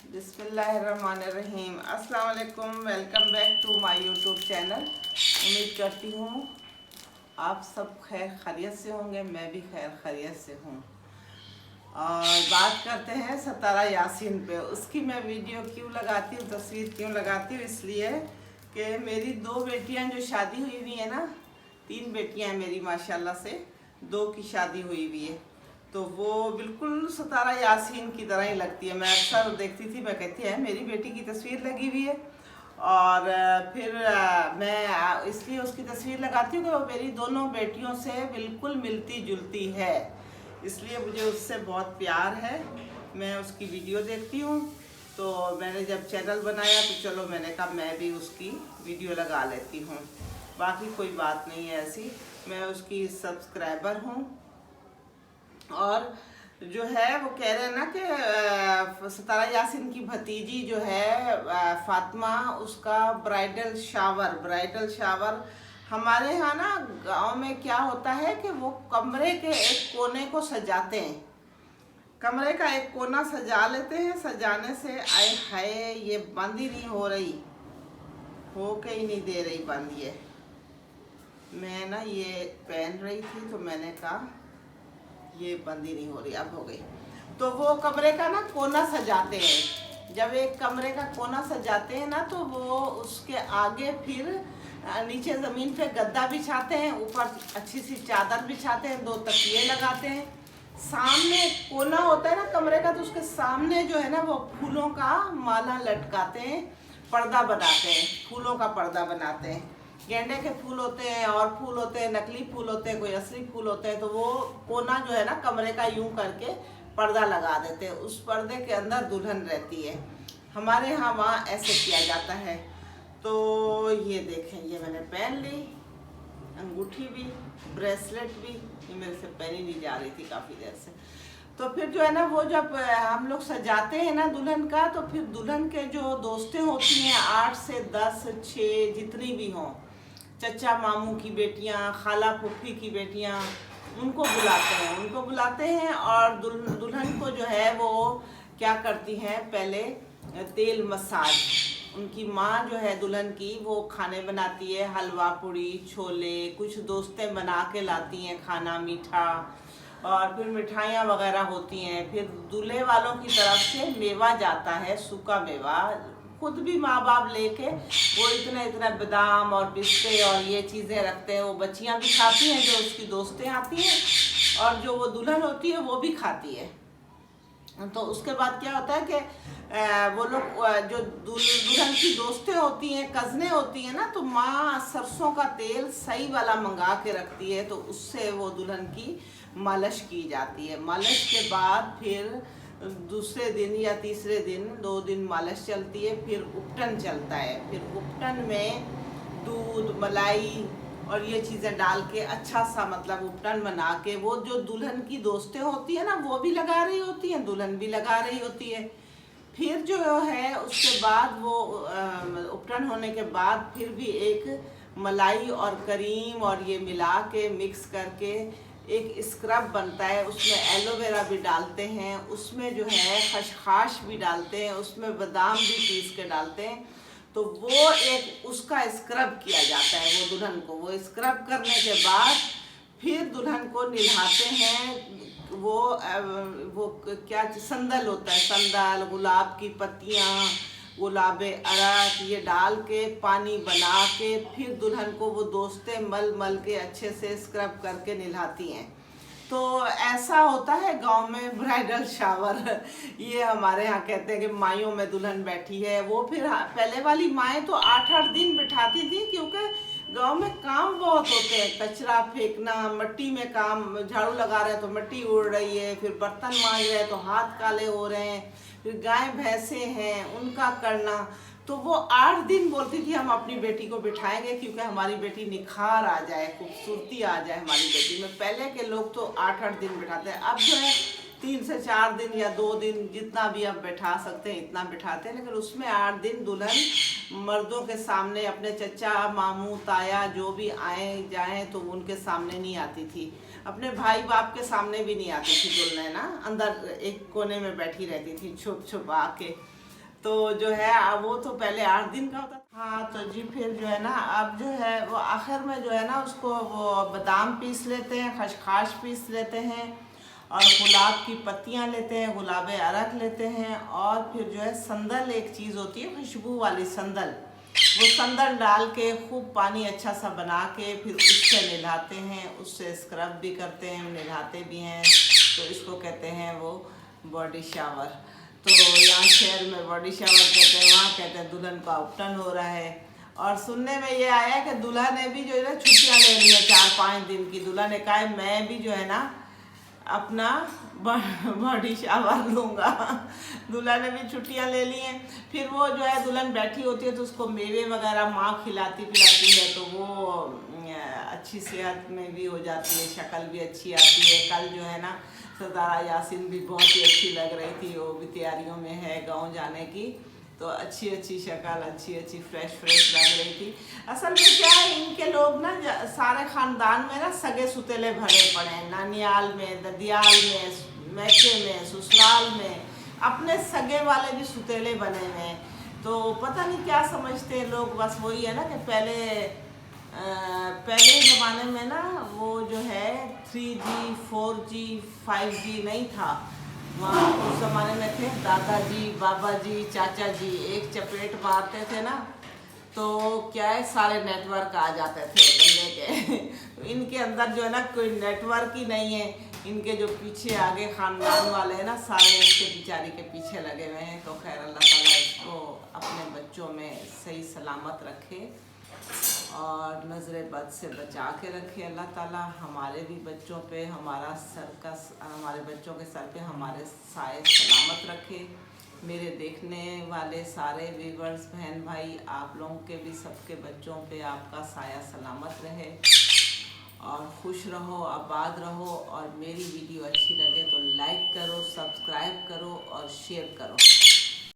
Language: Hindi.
बिस्मिल्लाहिर्रहमानिर्रहीम। अस्सलाम वालेकुम। Welcome back to my YouTube channel. उम्मीद करती हूँ आप सब खैर खैरियत से होंगे, मैं भी खैर खैरियत से हूँ। और बात करते हैं सतारा यासीन पे। उसकी मैं वीडियो क्यों लगाती हूँ, तस्वीर क्यों लगाती हूँ, इसलिए कि मेरी दो बेटियाँ जो शादी हुई हुई है ना, 3 बेटियाँ हैं मेरी माशाल्लाह से, 2 की शादी हुई हुई है, तो वो बिल्कुल सतारा यासीन की तरह ही लगती है। मैं अक्सर देखती थी, मैं कहती है मेरी बेटी की तस्वीर लगी हुई है। और फिर मैं इसलिए उसकी तस्वीर लगाती हूँ कि वो मेरी दोनों बेटियों से बिल्कुल मिलती जुलती है, इसलिए मुझे उससे बहुत प्यार है। मैं उसकी वीडियो देखती हूँ, तो मैंने जब चैनल बनाया तो चलो मैंने कहा मैं भी उसकी वीडियो लगा लेती हूँ। बाकी कोई बात नहीं है ऐसी, मैं उसकी सब्सक्राइबर हूँ। और जो है वो कह रहे हैं ना कि सतारा यासीन की भतीजी जो है फातिमा, उसका ब्राइडल शावर हमारे यहाँ ना गांव में क्या होता है कि वो कमरे के एक कोने को सजाते हैं, कमरे का एक कोना सजा लेते हैं। सजाने से आए हाय ये बंद ही नहीं हो रही, हो के ही नहीं दे रही बंद। ये मैं ना ये पहन रही थी तो मैंने कहा ये बंद ही नहीं हो रही, अब हो गई। तो वो कमरे का ना कोना सजाते हैं। जब एक कमरे का कोना सजाते हैं ना, तो वो उसके आगे फिर नीचे ज़मीन पे गद्दा बिछाते हैं, ऊपर अच्छी सी चादर बिछाते हैं, 2 तकिए लगाते हैं। सामने कोना होता है ना कमरे का, तो उसके सामने जो है ना वो फूलों का माला लटकाते हैं, पर्दा बनाते हैं, फूलों का पर्दा बनाते हैं। गेंदे के फूल होते हैं और फूल होते हैं, नकली फूल होते हैं, कोई असली फूल होते हैं। तो वो कोना जो है ना कमरे का यूं करके पर्दा लगा देते हैं, उस पर्दे के अंदर दुल्हन रहती है। हमारे यहाँ वहाँ ऐसे किया जाता है। तो ये देखें, ये मैंने पहन ली, अंगूठी भी, ब्रेसलेट भी, ये मेरे से पहनी नहीं जा रही थी काफ़ी देर से। तो फिर जो है ना वो जब हम लोग सजाते हैं ना दुल्हन का, तो फिर दुल्हन के जो दोस्तें होती हैं 8 से 10 6 जितनी भी हों, चचा मामू की बेटियां, खाला फूफी की बेटियां, उनको बुलाते हैं। और दुल्हन को जो है वो क्या करती हैं, पहले तेल मसाज, उनकी माँ जो है दुल्हन की वो खाने बनाती है, हलवा पूड़ी छोले, कुछ दोस्तें बना के लाती हैं खाना मीठा, और फिर मिठाइयाँ वगैरह होती हैं। फिर दूल्हे वालों की तरफ से मेवा जाता है, सूखा मेवा, खुद भी माँ बाप लेके वो इतना इतना बादाम और पिस्ते और ये चीज़ें रखते हैं। वो बच्चियाँ भी खाती हैं जो उसकी दोस्तें आती हैं, और जो वो दुल्हन होती है वो भी खाती है। तो उसके बाद क्या होता है कि वो लोग जो दुल्हन की दोस्तें होती हैं, कज़नें होती हैं ना, तो माँ सरसों का तेल सही वाला मंगा के रखती है, तो उससे वो दुल्हन की मालिश की जाती है। मालिश के बाद फिर दूसरे दिन या तीसरे दिन 2 दिन मालिश चलती है, फिर उपटन चलता है। फिर उपटन में दूध मलाई और ये चीज़ें डाल के अच्छा सा मतलब उपटन बना के, वो जो दुल्हन की दोस्तें होती है ना वो भी लगा रही होती हैं, दुल्हन भी लगा रही होती है। फिर जो है उसके बाद वो उपटन होने के बाद फिर भी एक मलाई और करीम और ये मिला के मिक्स करके एक स्क्रब बनता है, उसमें एलोवेरा भी डालते हैं, उसमें जो है खसखस भी डालते हैं, उसमें बादाम भी पीस के डालते हैं। तो वो एक उसका स्क्रब किया जाता है वो दुल्हन को। वो स्क्रब करने के बाद फिर दुल्हन को निभाते हैं। वो क्या संदल होता है, संदल, गुलाब की पत्तियाँ, गुलाबे अरक, ये डाल के पानी बना के फिर दुल्हन को वो दोस्तें मल मल के अच्छे से स्क्रब करके नहलाती हैं। तो ऐसा होता है गांव में ब्राइडल शावर। ये हमारे यहाँ कहते हैं कि माइयों में दुल्हन बैठी है। वो फिर पहले वाली माएँ तो 8-8 दिन बिठाती थी, क्योंकि गांव में काम बहुत होते हैं, कचरा फेंकना, मिट्टी में काम, झाड़ू लगा रहे हैं तो मिट्टी उड़ रही है, फिर बर्तन मांज रहे हैं तो हाथ काले हो रहे हैं, फिर गाय भैंसे हैं उनका करना। तो वो 8 दिन बोलती थी हम अपनी बेटी को बिठाएंगे, क्योंकि हमारी बेटी निखार आ जाए, खूबसूरती आ जाए हमारी बेटी में। पहले के लोग तो 8-8 दिन बिठाते हैं, अब जो है 3 से 4 दिन या 2 दिन, जितना भी अब बैठा सकते हैं इतना बिठाते हैं। लेकिन उसमें 8 दिन दुल्हन मर्दों के सामने, अपने चचा मामू ताया जो भी आए जाएं तो उनके सामने नहीं आती थी, अपने भाई बाप के सामने भी नहीं आती थी दुल्हन ना, अंदर एक कोने में बैठी रहती थी छुप छुप आके। तो जो है अब वो तो पहले 8 दिन का होता था। हाँ तो जी फिर जो है ना अब जो है वो आखिर में जो है ना उसको वो बादाम पीस लेते हैं, खसखस पीस लेते हैं और गुलाब की पत्तियां लेते हैं, गुलाब अरक लेते हैं और फिर जो है संदल एक चीज़ होती है खुशबू वाली संदल, वो संदल डाल के खूब पानी अच्छा सा बना के फिर उससे नहलाते हैं, उससे स्क्रब भी करते हैं, नहलाते भी हैं। तो इसको कहते हैं वो बॉडी शावर। तो यहाँ शहर में बॉडी शावर कहते हैं, वहाँ कहते हैं दुल्हन का उपटन हो रहा है। और सुनने में ये आया कि दूल्हा ने भी जो है ना छुट्टियाँ ले ली है 4-5 दिन की। दूल्हा ने कहा है मैं भी जो है ना अपना बॉडी शावर लूँगा। दूल्हा ने भी छुट्टियाँ ले ली हैं। फिर वो जो है दुल्हन बैठी होती है तो उसको मेवे वगैरह माँ खिलाती पिलाती है, तो वो अच्छी सेहत में भी हो जाती है, शक्ल भी अच्छी आती है। कल जो है ना सतारा यासीन भी बहुत ही अच्छी लग रही थी, वो भी तैयारियों में है गाँव जाने की, तो अच्छी अच्छी शक्ल, अच्छी अच्छी फ्रेश फ्रेश लग रही थी। असल में क्या है इनके लोग ना सारे ख़ानदान में ना सगे सुतेले भरे पड़े हैं, नानियाल में, ददियाल में, मैके में, ससुराल में, अपने सगे वाले भी सुतेले बने हुए हैं। तो पता नहीं क्या समझते हैं लोग, बस वही है ना कि पहले ज़माने में ना वो जो है 3G 4G 5G नहीं था। वहाँ उस ज़माने में थे दादाजी, बाबा जी, चाचा जी, एक चपेट मारते थे ना तो क्या है सारे नेटवर्क आ जाते थे बंदे के। तो इनके अंदर जो है ना कोई नेटवर्क ही नहीं है। इनके जो पीछे आगे ख़ानदान वाले हैं ना सारे इसके बिचारी के पीछे लगे हुए हैं। तो खैर अल्लाह ताला इसको अपने बच्चों में सही सलामत रखे और नज़र बद से बचा के रखे अल्लाह ताला। हमारे भी बच्चों पे हमारा हमारे बच्चों के सर पे हमारे साए सलामत रखे। मेरे देखने वाले सारे व्यूवर्स बहन भाई आप लोगों के भी सबके बच्चों पे आपका साया सलामत रहे और खुश रहो, आबाद रहो। और मेरी वीडियो अच्छी लगे तो लाइक करो, सब्सक्राइब करो और शेयर करो।